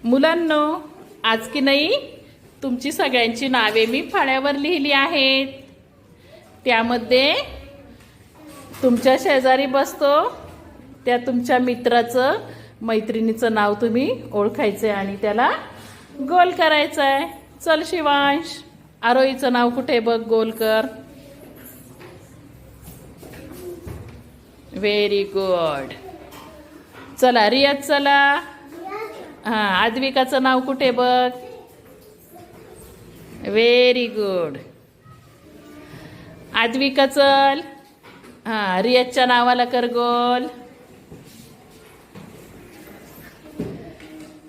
मुलांनो, आज की नाही तुमची सगळ्यांची नावे मी फळ्यावर लिहिली आहेत. त्यामध्ये तुमच्या शेजारी बसतो त्या तुमच्या मित्राचं मैत्रिणीचं नाव तुम्ही ओळखायचं आणि त्याला गोल करायचं आहे. चल शिवांश, आरोहीचं नाव कुठे बघ, गोल कर. Very good. चला रियाज, चला. हां, आद्विकाचं नाव कुठे बघ. Very good. आद्विका चल. हां, रियाजच्या नावाला कर गोल.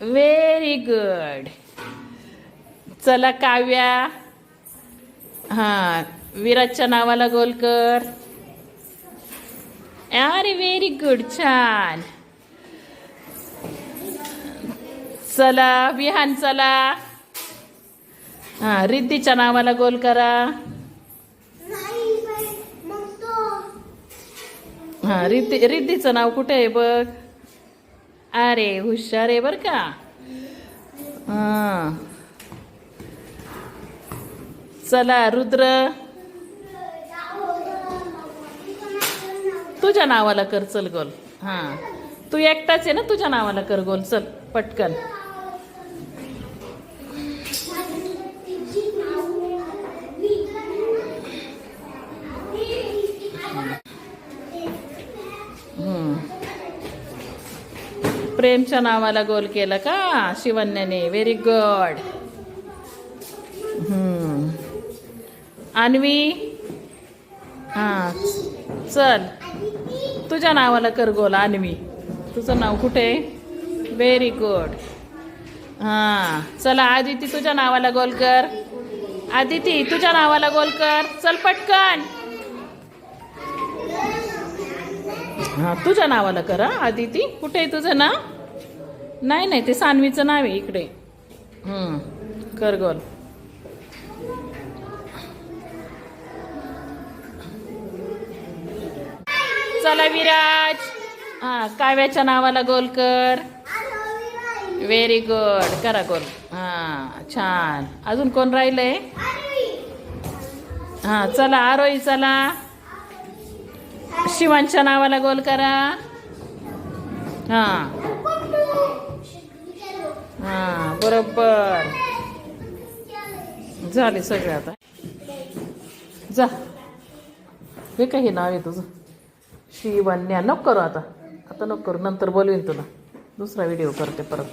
Very good. चला काव्या. हां, विराजच्या नावाला गोल कर. अरे व्हेरी गुड, छान. चला विहान, चला. हां, रिद्धीच्या नावाला गोल करा. हां, रिद्धीचं नाव कुठे आहे बघ. अरे हुशार आहे बर का. हां, चला रुद्र, तुझ्या नावाला कर चल गोल. हां, तू एकटाच आहे ना, तुझ्या नावाला कर गोल. चल पटकन. प्रेमच्या नावाला गोल केला का शिवन्याने. Very good. अन्वी, हां चल तुझ्या नावाला कर गोल. अन्वी, तुझं नाव कुठे. Very good. हां, चला आदिती, तुझ्या नावाला गोल कर. आदिती, तुझ्या नावाला गोल कर. चल पटकन. हां, तुझ्या नावाला कर. आदिती, कुठे आहे तुझं नाव. नाही नाही, ते सान्वीचं नाव आहे इकडे. कर गोल. चला विराज. हां, काव्याच्या नावाला गोल कर. व्हेरी गुड, करा गोल. हां, छान. अजून कोण राहिलंय. हां, चला आरोही, चला. शिवांच्या नावाला गोल करा. हां हां, बरोबर झाले सगळे. आता जा. हे काही नाव आहे तुझं. शिवन्या. नको करू आता, नको करू, नंतर बोलवीन तुला. दुसरा व्हिडिओ करते परत.